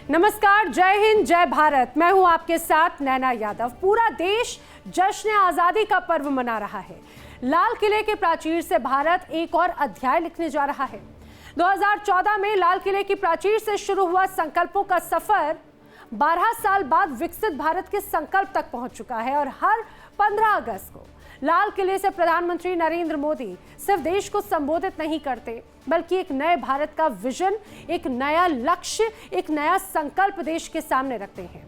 नमस्कार, जय हिंद, जय भारत। मैं हूं आपके साथ नैना यादव। पूरा देश जश्न आजादी का पर्व मना रहा है। लाल किले के प्राचीर से भारत एक और अध्याय लिखने जा रहा है। 2014 में लाल किले की प्राचीर से शुरू हुआ संकल्पों का सफर 12 साल बाद विकसित भारत के संकल्प तक पहुंच चुका है और हर 15 अगस्त को लाल किले से प्रधानमंत्री नरेंद्र मोदी सिर्फ देश को संबोधित नहीं करते, बल्कि एक नए भारत का विजन, एक नया लक्ष्य, एक नया संकल्प देश के सामने रखते हैं।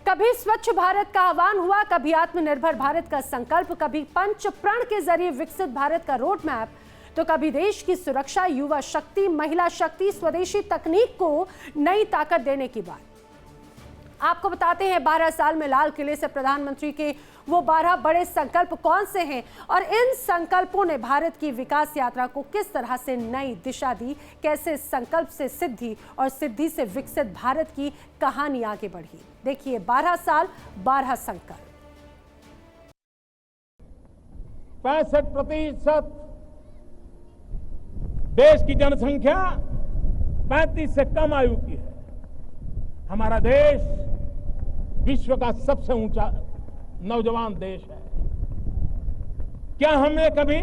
कभी स्वच्छ भारत का आह्वान हुआ, कभी आत्मनिर्भर भारत का संकल्प, कभी पंच प्रण के जरिए विकसित भारत का रोड मैप, तो कभी देश की सुरक्षा, युवा शक्ति, महिला शक्ति, स्वदेशी तकनीक को नई ताकत देने की बात। आपको बताते हैं 12 साल में लाल किले से प्रधानमंत्री के वो 12 बड़े संकल्प कौन से हैं और इन संकल्पों ने भारत की विकास यात्रा को किस तरह से नई दिशा दी, कैसे संकल्प से सिद्धि और सिद्धि से विकसित भारत की कहानी आगे बढ़ी। देखिए 12 साल 12 संकल्प। 65% देश की जनसंख्या 35 से कम आयु की है। हमारा देश विश्व का सबसे ऊंचा नौजवान देश है। क्या हमने कभी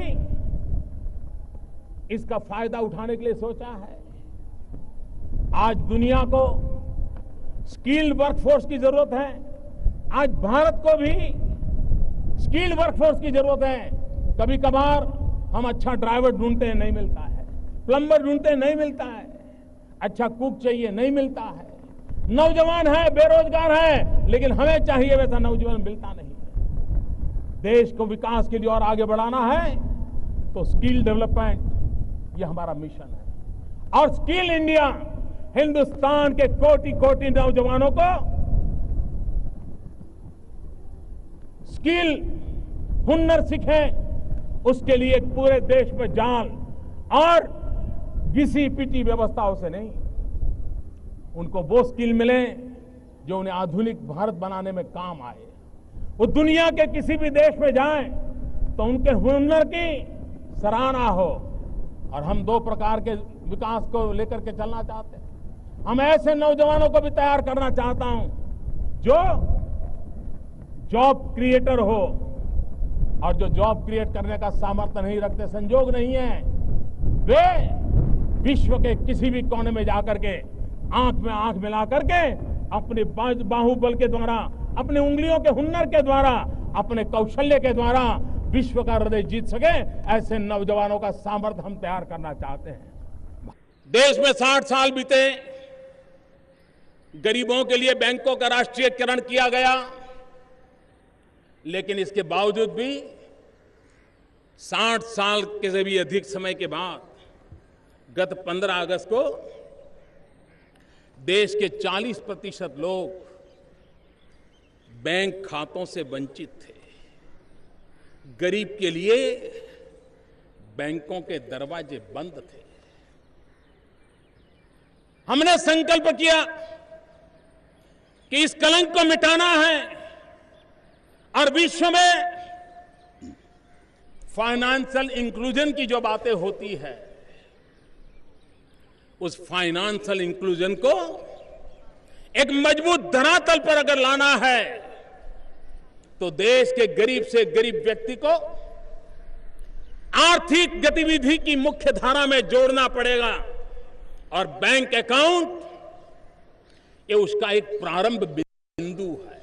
इसका फायदा उठाने के लिए सोचा है? आज दुनिया को स्किल्ड वर्कफोर्स की जरूरत है। आज भारत को भी स्किल्ड वर्कफोर्स की जरूरत है। कभी कभार हम अच्छा ड्राइवर ढूंढते हैं, नहीं मिलता है। प्लम्बर ढूंढते हैं, नहीं मिलता है। अच्छा कुक चाहिए, नहीं मिलता है। नौजवान है, बेरोजगार है, लेकिन हमें चाहिए वैसा नौजवान मिलता नहीं है। देश को विकास के लिए और आगे बढ़ाना है तो स्किल डेवलपमेंट ये हमारा मिशन है। और स्किल इंडिया हिंदुस्तान के कोटि कोटि नौजवानों को स्किल हुनर सीखे, उसके लिए एक पूरे देश में जान और घिसी पिटी व्यवस्थाओं से नहीं, उनको वो स्किल मिले जो उन्हें आधुनिक भारत बनाने में काम आए। वो दुनिया के किसी भी देश में जाएं तो उनके हुनर की सराहना हो। और हम 2 प्रकार के विकास को लेकर के चलना चाहते हैं। हम ऐसे नौजवानों को भी तैयार करना चाहता हूं जो जॉब क्रिएटर हो, और जो जॉब क्रिएट करने का सामर्थ्य नहीं रखते, संजोग नहीं है, वे विश्व के किसी भी कोने में जाकर के आंख में आंख मिला करके अपने बाहुबल के द्वारा, अपने उंगलियों के हुनर के द्वारा, अपने कौशल्य के द्वारा विश्व का हृदय जीत सके, ऐसे नौजवानों का सामर्थ्य हम तैयार करना चाहते हैं। देश में 60 साल बीते, गरीबों के लिए बैंकों का राष्ट्रीयकरण किया गया, लेकिन इसके बावजूद भी 60 साल के से भी अधिक समय के बाद गत 15 अगस्त को देश के 40% लोग बैंक खातों से वंचित थे। गरीब के लिए बैंकों के दरवाजे बंद थे। हमने संकल्प किया कि इस कलंक को मिटाना है और विश्व में फाइनेंशियल इंक्लूजन की जो बातें होती है, उस फाइनेंशियल इंक्लूजन को एक मजबूत धरातल पर अगर लाना है तो देश के गरीब से गरीब व्यक्ति को आर्थिक गतिविधि की मुख्य धारा में जोड़ना पड़ेगा। और बैंक अकाउंट ये उसका एक प्रारंभ बिंदु है।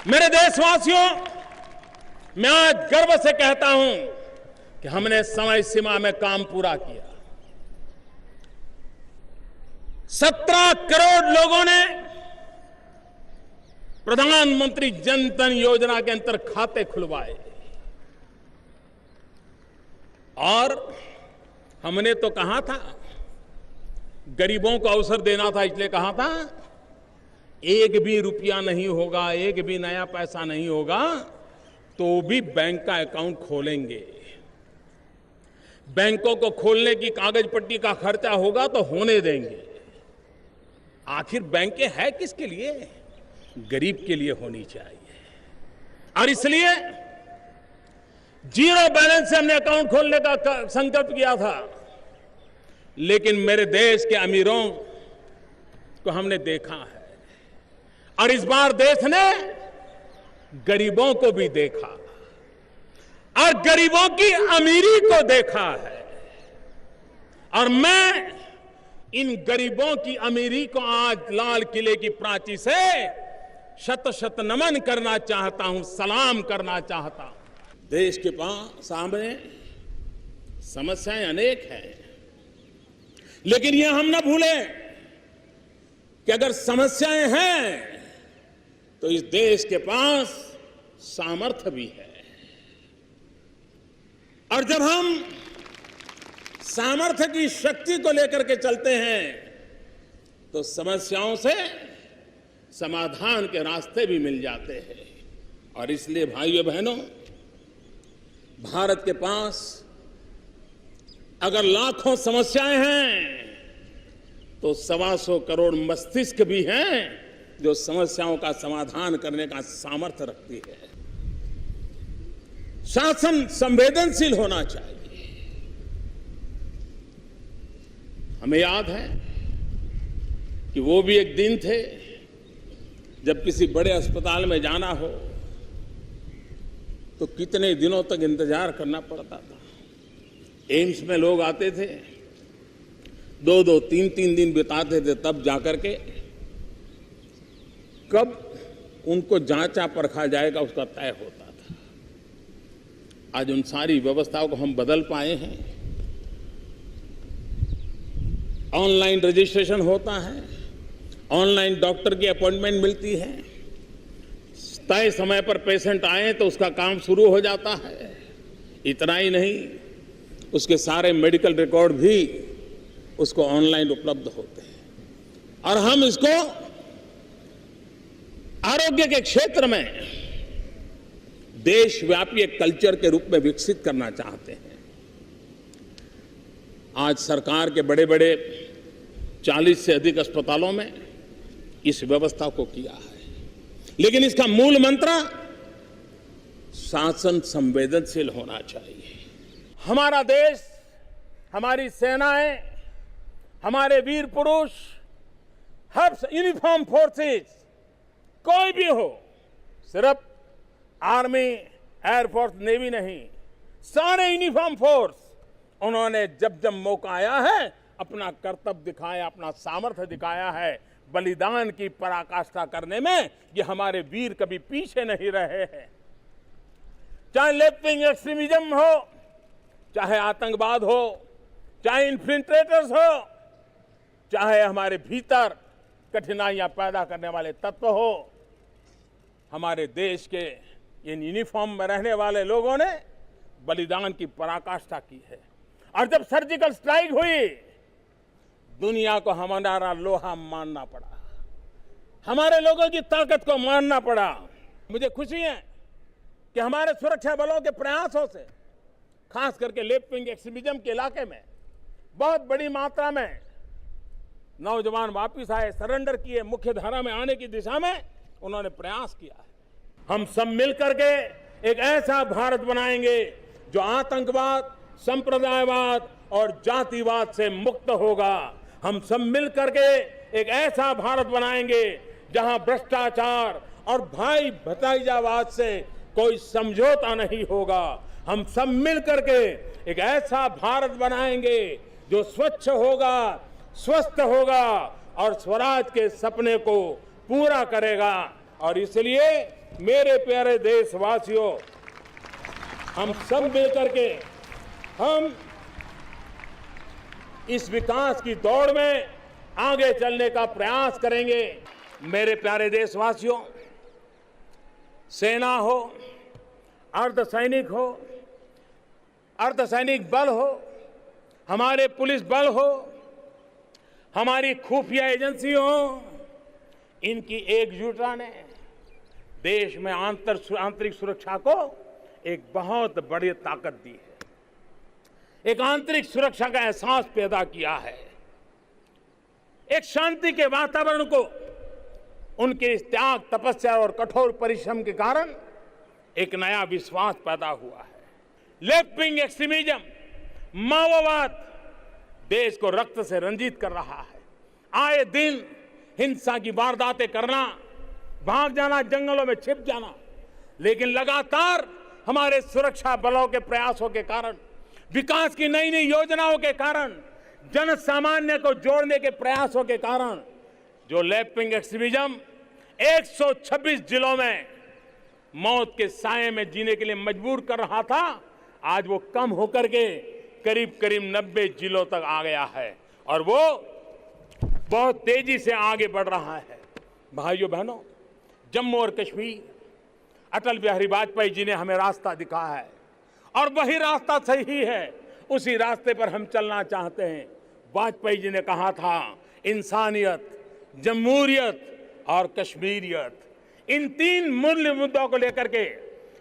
मेरे देशवासियों, मैं आज गर्व से कहता हूं कि हमने समय सीमा में काम पूरा किया। 17 करोड़ लोगों ने प्रधानमंत्री जन धन योजना के अंतर्गत खाते खुलवाए। और हमने तो कहा था, गरीबों को अवसर देना था, इसलिए कहा था एक भी रुपया नहीं होगा, एक भी नया पैसा नहीं होगा तो भी बैंक का अकाउंट खोलेंगे। बैंकों को खोलने की कागज पट्टी का खर्चा होगा तो होने देंगे। आखिर बैंकें है किसके लिए? गरीब के लिए होनी चाहिए। और इसलिए जीरो बैलेंस से हमने अकाउंट खोलने का संकल्प किया था। लेकिन मेरे देश के अमीरों को हमने देखा है और इस बार देश ने गरीबों को भी देखा और गरीबों की अमीरी को देखा है। और मैं इन गरीबों की अमीरी को आज लाल किले की प्राची से शत शत नमन करना चाहता हूं, सलाम करना चाहता हूं। देश के सामने समस्याएं अनेक हैं, लेकिन यह हम न भूलें कि अगर समस्याएं हैं तो इस देश के पास सामर्थ्य भी है। और जब हम सामर्थ्य की शक्ति को लेकर के चलते हैं तो समस्याओं से समाधान के रास्ते भी मिल जाते हैं। और इसलिए भाइयों बहनों, भारत के पास अगर लाखों समस्याएं हैं तो 125 करोड़ मस्तिष्क भी हैं जो समस्याओं का समाधान करने का सामर्थ्य रखती है। शासन संवेदनशील होना चाहिए। हमें याद है कि वो भी एक दिन थे जब किसी बड़े अस्पताल में जाना हो तो कितने दिनों तक इंतजार करना पड़ता था। एम्स में लोग आते थे, 2-2, 3-3 दिन बिताते थे, तब जाकर के कब उनको जांचा परखा जाएगा उसका तय होता था। आज उन सारी व्यवस्थाओं को हम बदल पाए हैं। ऑनलाइन रजिस्ट्रेशन होता है, ऑनलाइन डॉक्टर की अपॉइंटमेंट मिलती है, तय समय पर पेशेंट आए तो उसका काम शुरू हो जाता है। इतना ही नहीं, उसके सारे मेडिकल रिकॉर्ड भी उसको ऑनलाइन उपलब्ध होते हैं। और हम इसको आरोग्य के क्षेत्र में देशव्यापी एक कल्चर के रूप में विकसित करना चाहते हैं। आज सरकार के बड़े बड़े 40 से अधिक अस्पतालों में इस व्यवस्था को किया है, लेकिन इसका मूल मंत्र शासन संवेदनशील होना चाहिए। हमारा देश, हमारी सेनाएं, हमारे वीर पुरुष, हर यूनिफॉर्म फोर्सेस, कोई भी हो, सिर्फ आर्मी, एयरफोर्स, नेवी नहीं, सारे यूनिफॉर्म फोर्स, उन्होंने जब जब मौका आया है अपना कर्तव्य दिखाया, अपना सामर्थ्य दिखाया है। बलिदान की पराकाष्ठा करने में ये हमारे वीर कभी पीछे नहीं रहे हैं। चाहे लेफ्ट विंग एक्सट्रीमिज्म हो, चाहे आतंकवाद हो, चाहे इन्फिल्ट्रेटर्स हो, चाहे हमारे भीतर कठिनाइयां पैदा करने वाले तत्व हो, हमारे देश के इन यूनिफॉर्म में रहने वाले लोगों ने बलिदान की पराकाष्ठा की है। और जब सर्जिकल स्ट्राइक हुई, दुनिया को हमारा लोहा मानना पड़ा, हमारे लोगों की ताकत को मानना पड़ा। मुझे खुशी है कि हमारे सुरक्षा बलों के प्रयासों से, खास करके लेफ्ट विंग एक्सट्रीमिज्म के इलाके में बहुत बड़ी मात्रा में नौजवान वापिस आए, सरेंडर किए, मुख्य धारा में आने की दिशा में उन्होंने प्रयास किया है। हम सब मिलकर के एक ऐसा भारत बनाएंगे जो आतंकवाद, संप्रदायवाद और जातिवाद से मुक्त होगा। हम सब मिलकर के एक ऐसा भारत बनाएंगे जहां भ्रष्टाचार और भाई भतीजावाद से कोई समझौता नहीं होगा। हम सब मिलकर के एक ऐसा भारत बनाएंगे जो स्वच्छ होगा, स्वस्थ होगा और स्वराज के सपने को पूरा करेगा। और इसलिए मेरे प्यारे देशवासियों, हम सब मिलकर के हम इस विकास की दौड़ में आगे चलने का प्रयास करेंगे। मेरे प्यारे देशवासियों, सेना हो, अर्धसैनिक हो, अर्धसैनिक बल हो, हमारे पुलिस बल हो, हमारी खुफिया एजेंसी हो, इनकी एकजुटता ने देश में आंतरिक सुरक्षा को एक बहुत बड़ी ताकत दी है, एक आंतरिक सुरक्षा का एहसास पैदा किया है। एक शांति के वातावरण को उनके इस त्याग, तपस्या और कठोर परिश्रम के कारण एक नया विश्वास पैदा हुआ है। लेफ्ट विंग एक्सट्रीमिज्म, माओवाद देश को रक्त से रंजित कर रहा है। आए दिन हिंसा की वारदातें करना, भाग जाना, जंगलों में छिप जाना। लेकिन लगातार हमारे सुरक्षा बलों के प्रयासों के कारण, विकास की नई नई योजनाओं के कारण, जन सामान्य को जोड़ने के प्रयासों के कारण जो लैंपिंग एक्सट्रीमिज्म 126 जिलों में मौत के साए में जीने के लिए मजबूर कर रहा था, आज वो कम होकर के करीब करीब 90 जिलों तक आ गया है और वो बहुत तेजी से आगे बढ़ रहा है। भाइयों बहनों, जम्मू और कश्मीर, अटल बिहारी वाजपेयी जी ने हमें रास्ता दिखाया है और वही रास्ता सही है, उसी रास्ते पर हम चलना चाहते हैं। वाजपेयी जी ने कहा था, इंसानियत, जमहूरियत और कश्मीरियत, इन 3 मूल्य मुद्दों को लेकर के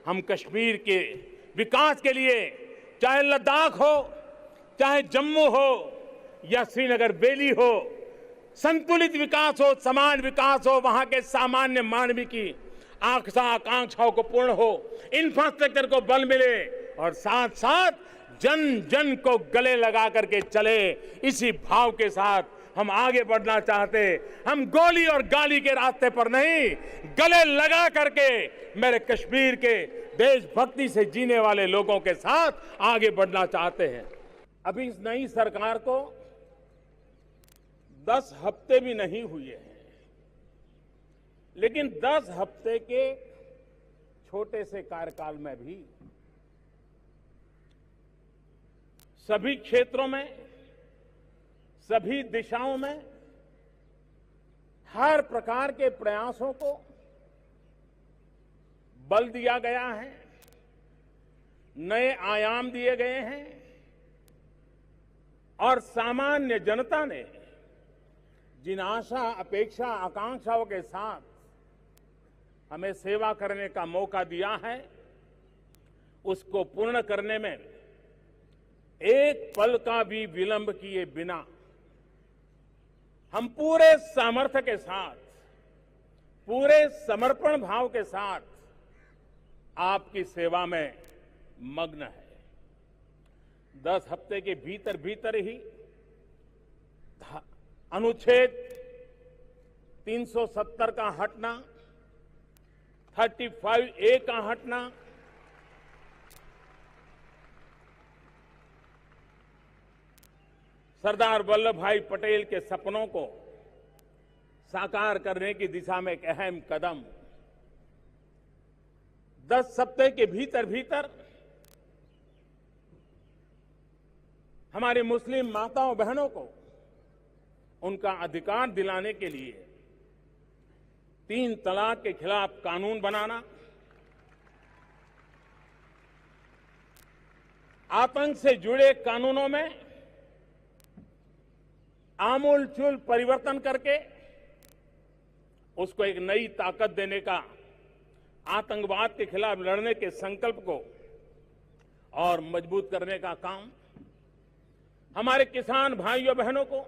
हम कश्मीर के विकास के लिए, चाहे लद्दाख हो, चाहे जम्मू हो या श्रीनगर वैली हो, संतुलित विकास हो, समान विकास हो, वहां के सामान्य मानवी की आकांक्षाओं को पूर्ण हो, इंफ्रास्ट्रक्चर को बल मिले और साथ साथ जन जन को गले लगा करके चले, इसी भाव के साथ हम आगे बढ़ना चाहते। हम गोली और गाली के रास्ते पर नहीं, गले लगा करके मेरे कश्मीर के देशभक्ति से जीने वाले लोगों के साथ आगे बढ़ना चाहते हैं। अभी इस नई सरकार को 10 हफ्ते भी नहीं हुए हैं, लेकिन 10 हफ्ते के छोटे से कार्यकाल में भी सभी क्षेत्रों में, सभी दिशाओं में हर प्रकार के प्रयासों को बल दिया गया है, नए आयाम दिए गए हैं और सामान्य जनता ने जिन आशा, अपेक्षा, आकांक्षाओं के साथ हमें सेवा करने का मौका दिया है, उसको पूर्ण करने में एक पल का भी विलंब किए बिना हम पूरे सामर्थ्य के साथ, पूरे समर्पण भाव के साथ आपकी सेवा में मग्न है। 10 हफ्ते के भीतर भीतर ही अनुच्छेद 370 का हटना, 35A का हटना, सरदार वल्लभ भाई पटेल के सपनों को साकार करने की दिशा में एक अहम कदम, 10 हफ्ते के भीतर भीतर हमारी मुस्लिम माताओं बहनों को उनका अधिकार दिलाने के लिए 3 तलाक के खिलाफ कानून बनाना, आतंक से जुड़े कानूनों में आमूलचूल परिवर्तन करके उसको एक नई ताकत देने का, आतंकवाद के खिलाफ लड़ने के संकल्प को और मजबूत करने का काम, हमारे किसान भाइयों बहनों को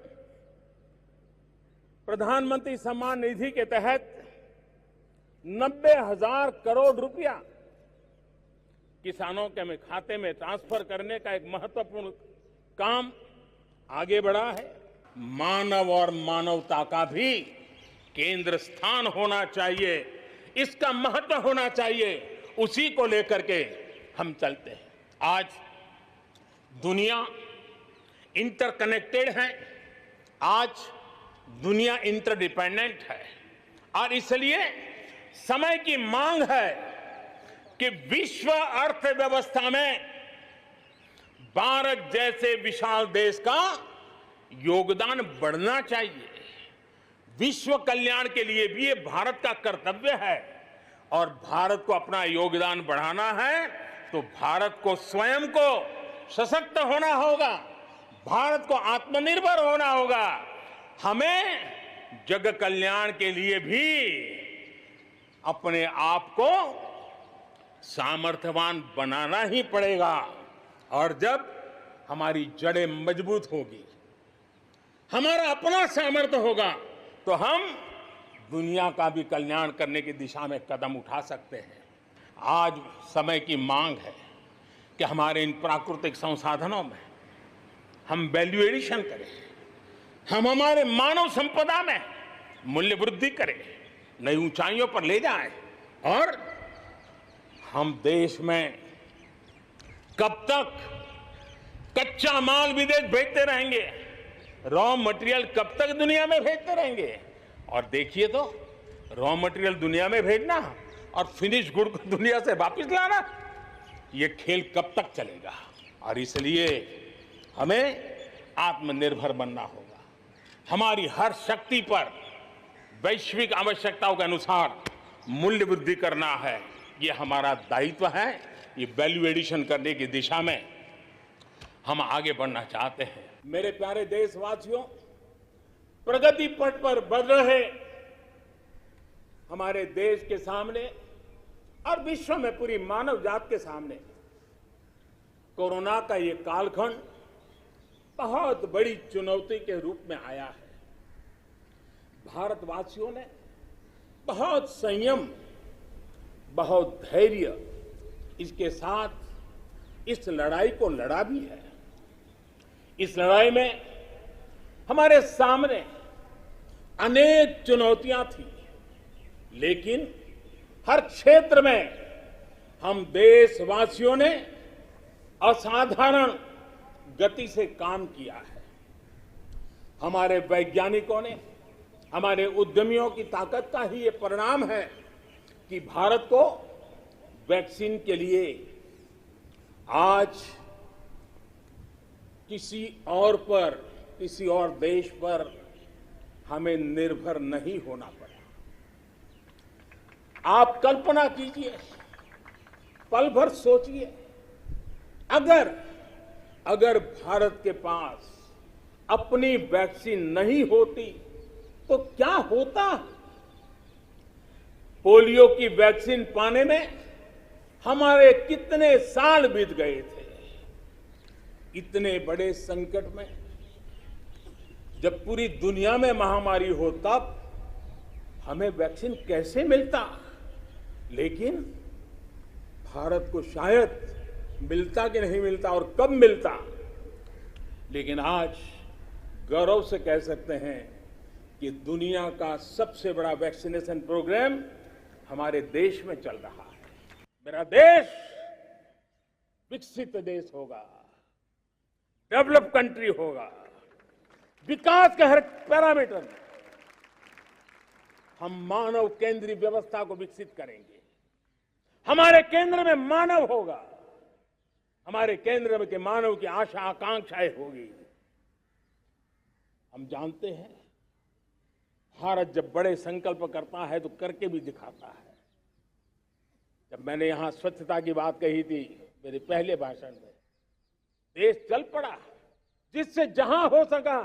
प्रधानमंत्री सम्मान निधि के तहत 90,000 करोड़ रुपया किसानों के खाते में ट्रांसफर करने का एक महत्वपूर्ण काम आगे बढ़ा है। मानव और मानवता का भी केंद्र स्थान होना चाहिए, इसका महत्व होना चाहिए, उसी को लेकर के हम चलते हैं। आज दुनिया इंटरकनेक्टेड है, आज दुनिया इंटरडिपेंडेंट है और इसलिए समय की मांग है कि विश्व अर्थव्यवस्था में भारत जैसे विशाल देश का योगदान बढ़ना चाहिए। विश्व कल्याण के लिए भी ये भारत का कर्तव्य है और भारत को अपना योगदान बढ़ाना है तो भारत को स्वयं को सशक्त होना होगा, भारत को आत्मनिर्भर होना होगा। हमें जग कल्याण के लिए भी अपने आप को सामर्थ्यवान बनाना ही पड़ेगा और जब हमारी जड़ें मजबूत होगी, हमारा अपना सामर्थ्य होगा तो हम दुनिया का भी कल्याण करने की दिशा में कदम उठा सकते हैं। आज समय की मांग है कि हमारे इन प्राकृतिक संसाधनों में हम वैल्यू एडिशन करें, हम हमारे मानव संपदा में मूल्य वृद्धि करे, नई ऊंचाइयों पर ले जाए। और हम देश में कब तक कच्चा माल विदेश भेजते रहेंगे, रॉ मटेरियल कब तक दुनिया में भेजते रहेंगे? और देखिए तो, रॉ मटेरियल दुनिया में भेजना और फिनिश गुड को दुनिया से वापस लाना, ये खेल कब तक चलेगा? और इसलिए हमें आत्मनिर्भर बनना होगा। हमारी हर शक्ति पर वैश्विक आवश्यकताओं के अनुसार मूल्य वृद्धि करना है, ये हमारा दायित्व है। ये वैल्यू एडिशन करने की दिशा में हम आगे बढ़ना चाहते हैं। मेरे प्यारे देशवासियों, प्रगति पथ पर बढ़ रहे हमारे देश के सामने और विश्व में पूरी मानव जात के सामने कोरोना का ये कालखंड बहुत बड़ी चुनौती के रूप में आया है। भारतवासियों ने बहुत संयम, बहुत धैर्य इसके साथ इस लड़ाई को लड़ा भी है। इस लड़ाई में हमारे सामने अनेक चुनौतियां थी, लेकिन हर क्षेत्र में हम देशवासियों ने असाधारण गति से काम किया है। हमारे वैज्ञानिकों ने, हमारे उद्यमियों की ताकत का ही ये परिणाम है कि भारत को वैक्सीन के लिए आज किसी और देश पर हमें निर्भर नहीं होना पड़ा। आप कल्पना कीजिए, पल भर सोचिए, अगर भारत के पास अपनी वैक्सीन नहीं होती तो क्या होता? पोलियो की वैक्सीन पाने में हमारे कितने साल बीत गए थे। इतने बड़े संकट में जब पूरी दुनिया में महामारी हो तब हमें वैक्सीन कैसे मिलता? लेकिन भारत को शायद मिलता कि नहीं मिलता और कब मिलता, लेकिन आज गौरव से कह सकते हैं कि दुनिया का सबसे बड़ा वैक्सीनेशन प्रोग्राम हमारे देश में चल रहा है। मेरा देश विकसित देश होगा, डेवलप कंट्री होगा। विकास के हर पैरामीटर में हम मानव केंद्रीय व्यवस्था को विकसित करेंगे। हमारे केंद्र में मानव होगा, हमारे केंद्र में के मानव की आशा आकांक्षाएं होगी। हम जानते हैं, भारत जब बड़े संकल्प करता है तो करके भी दिखाता है। जब मैंने यहां स्वच्छता की बात कही थी मेरे पहले भाषण में, देश चल पड़ा, जिससे जहां हो सका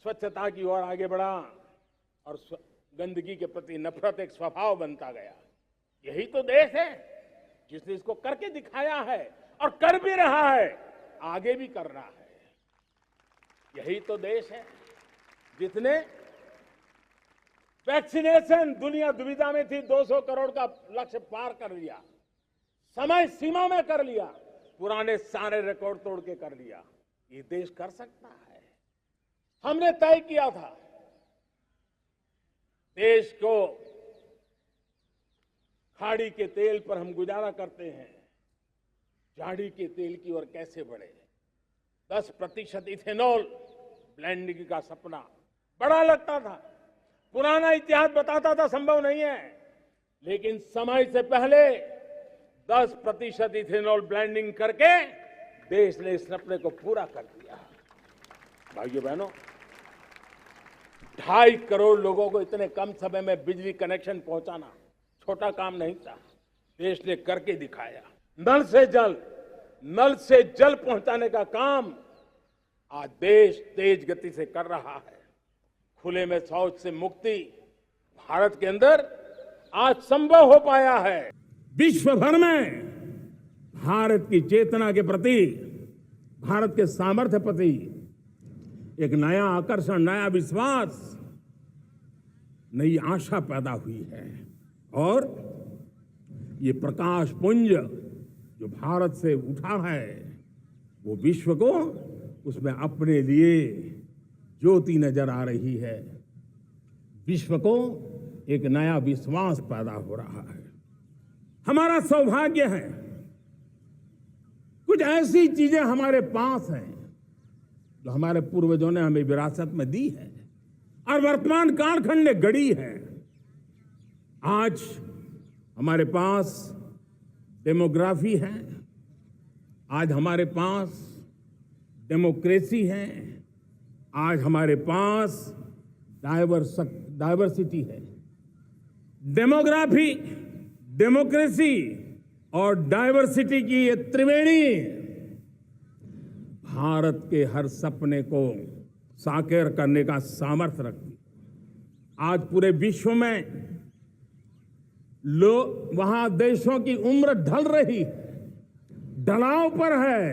स्वच्छता की ओर आगे बढ़ा और गंदगी के प्रति नफरत एक स्वभाव बनता गया। यही तो देश है जिसने इसको करके दिखाया है और कर भी रहा है, आगे भी कर रहा है। यही तो देश है जिसने वैक्सीनेशन, दुनिया दुविधा में थी, 200 करोड़ का लक्ष्य पार कर लिया, समय सीमा में कर लिया, पुराने सारे रिकॉर्ड तोड़ के कर लिया। ये देश कर सकता है। हमने तय किया था देश को खाड़ी के तेल पर हम गुजारा करते हैं, झाड़ी के तेल की ओर कैसे बढ़े। 10% इथेनॉल ब्लेंडिंग का सपना बड़ा लगता था, पुराना इतिहास बताता था संभव नहीं है, लेकिन समय से पहले 10% इथेनॉल ब्लेंडिंग करके देश ने इस सपने को पूरा कर दिया। भाइयों बहनों, 2.5 करोड़ लोगों को इतने कम समय में बिजली कनेक्शन पहुंचाना छोटा काम नहीं था, देश ने करके दिखाया। नल से जल पहुंचाने का काम आज देश तेज गति से कर रहा है। खुले में शौच से मुक्ति भारत के अंदर आज संभव हो पाया है। विश्व भर में भारत की चेतना के प्रति, भारत के सामर्थ्य प्रति एक नया आकर्षण, नया विश्वास, नई आशा पैदा हुई है। और ये प्रकाश पुंज जो भारत से उठा है, वो विश्व को उसमें अपने लिए ज्योति नजर आ रही है। विश्व को एक नया विश्वास पैदा हो रहा है। हमारा सौभाग्य है, कुछ ऐसी चीजें हमारे पास हैं जो हमारे पूर्वजों ने हमें विरासत में दी है और वर्तमान कालखंड ने गढ़ी है। आज हमारे पास डेमोग्राफी है, आज हमारे पास डेमोक्रेसी है, आज हमारे पास डाइवर्सिटी है। डेमोग्राफी, डेमोक्रेसी और डाइवर्सिटी की ये त्रिवेणी भारत के हर सपने को साकार करने का सामर्थ्य रखती। आज पूरे विश्व में वहां देशों की उम्र ढल रही है, ढलाव पर है,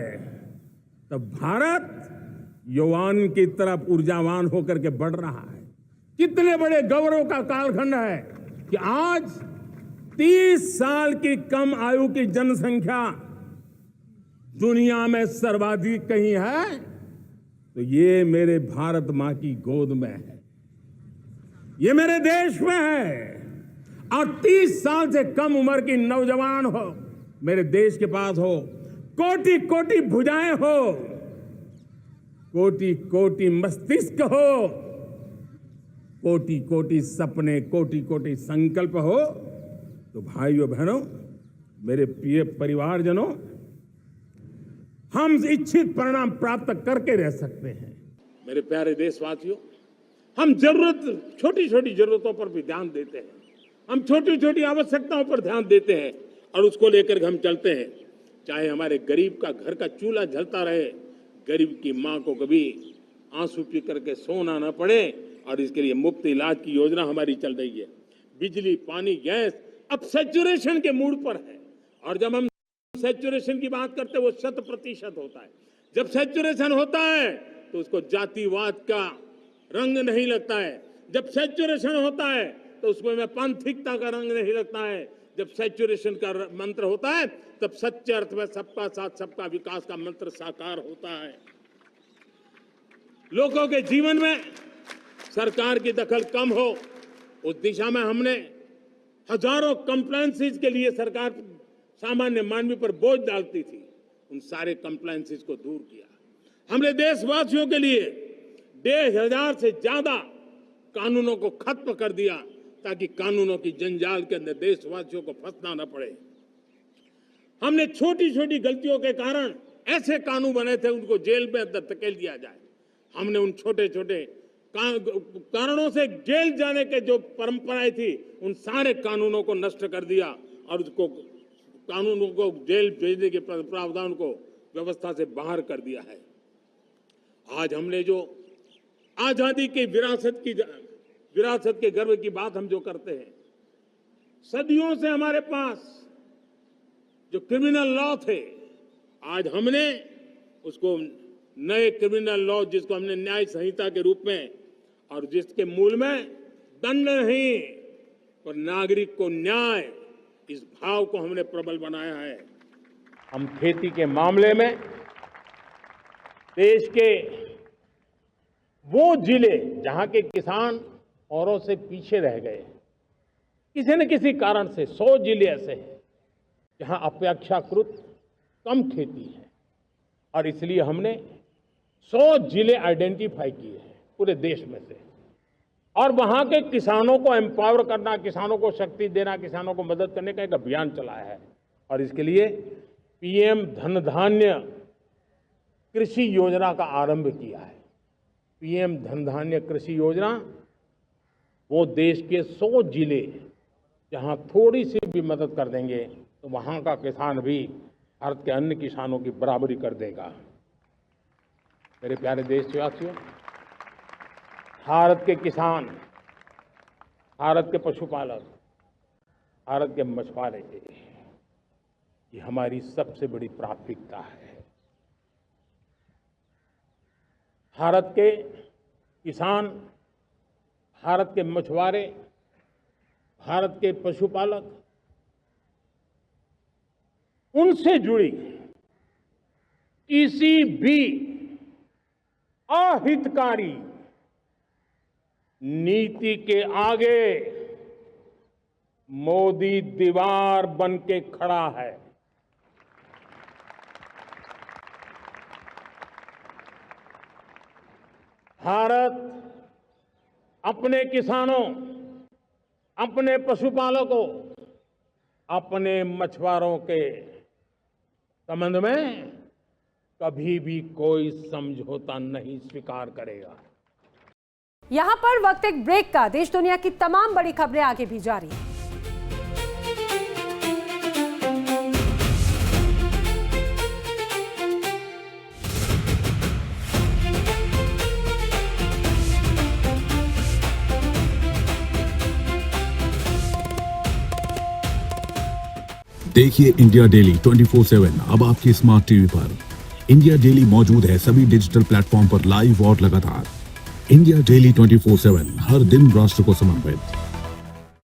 तब भारत यौवन की तरफ ऊर्जावान होकर के बढ़ रहा है। कितने बड़े गौरव का कालखंड है कि आज 30 साल की कम आयु की जनसंख्या दुनिया में सर्वाधिक कहीं है तो ये मेरे भारत मां की गोद में है, ये मेरे देश में है। और 30 साल से कम उम्र की नौजवान हो मेरे देश के पास हो, कोटि कोटि भुजाएं हो, कोटि कोटि मस्तिष्क हो, कोटि कोटि सपने, कोटि कोटि संकल्प हो, तो भाइयों बहनों, मेरे प्रिय परिवारजनों, हम इच्छित परिणाम प्राप्त करके रह सकते हैं। मेरे प्यारे देशवासियों, हम छोटी छोटी जरूरतों पर भी ध्यान देते हैं, हम छोटी छोटी आवश्यकताओं पर ध्यान देते हैं और उसको लेकर हम चलते हैं। चाहे हमारे गरीब का घर का चूल्हा जलता रहे, गरीब की मां को कभी आंसू पी करके सोना न पड़े, और इसके लिए मुफ्त इलाज की योजना हमारी चल रही है। बिजली, पानी, गैस अब सैचुरेशन के मूड पर है, और जब हम सैचुरेशन की बात करते हैं वो 100% होता है। जब सैचुरेशन होता है तो उसको जातिवाद का रंग नहीं लगता है। जब सैचुरेशन होता है तो उसमें पांथिकता का रंग नहीं लगता है। जब सैचुरेशन का मंत्र होता है तब सच्चे अर्थ में सबका साथ सबका विकास का मंत्र साकार होता है। लोगों के जीवन में सरकार की दखल कम हो, उस दिशा में हमने हजारों कंप्लायंसेस के लिए सरकार सामान्य मानवीय पर बोझ डालती थी, उन सारे कंप्लायंसेस को दूर किया। हमने देशवासियों के लिए 1,500 से ज्यादा कानूनों को खत्म कर दिया ताकि कानूनों की जंजाल के अंदर देशवासियों को फंसना न पड़े। हमने छोटी छोटी गलतियों के कारण ऐसे कानून बने थे उनको जेल में अंदर धकेल दिया जाए। हमने उन छोटे छोटे कारणों से जेल जाने के जो परंपराएं थी उन सारे कानूनों को नष्ट कर दिया और उसको कानूनों को जेल भेजने के प्रावधान को व्यवस्था से बाहर कर दिया है। आज हमने जो आजादी की विरासत के गर्व की बात हम जो करते हैं, सदियों से हमारे पास जो क्रिमिनल लॉ थे, आज हमने उसको नए क्रिमिनल लॉ जिसको हमने न्याय संहिता के रूप में, और जिसके मूल में दंड नहीं पर नागरिक को न्याय, इस भाव को हमने प्रबल बनाया है। हम खेती के मामले में देश के वो जिले जहां के किसान औरों से पीछे रह गए, किसी न किसी कारण से 100 जिले ऐसे हैं जहां अपेक्षाकृत कम खेती है, और इसलिए हमने 100 जिले आइडेंटिफाई किए हैं पूरे देश में से, और वहां के किसानों को एम्पावर करना, किसानों को शक्ति देना, किसानों को मदद करने का एक अभियान चलाया है। और इसके लिए पीएम धन धान्य कृषि योजना का आरंभ किया है। पीएम धन धान्य कृषि योजना वो देश के 100 जिले जहां थोड़ी सी भी मदद कर देंगे तो वहां का किसान भी भारत के अन्य किसानों की बराबरी कर देगा। मेरे प्यारे देशवासियों, भारत के किसान, भारत के पशुपालक, भारत के मछुआरे, ये हमारी सबसे बड़ी प्राथमिकता है। भारत के किसान, भारत के मछुआरे, भारत के पशुपालक, उनसे जुड़ी किसी भी अहितकारी नीति के आगे मोदी दीवार बन के खड़ा है। भारत अपने किसानों, अपने पशुपालकों, अपने मछुआरों के संबंध में कभी भी कोई समझौता नहीं स्वीकार करेगा। यहाँ पर वक्त एक ब्रेक का। देश दुनिया की तमाम बड़ी खबरें आगे भी जारी हैं। देखिए इंडिया डेली 24/7 अब आपके स्मार्ट टीवी पर। इंडिया डेली मौजूद है सभी डिजिटल प्लेटफॉर्म पर लाइव और लगातार। इंडिया डेली 24/7 हर दिन राष्ट्र को समर्पित।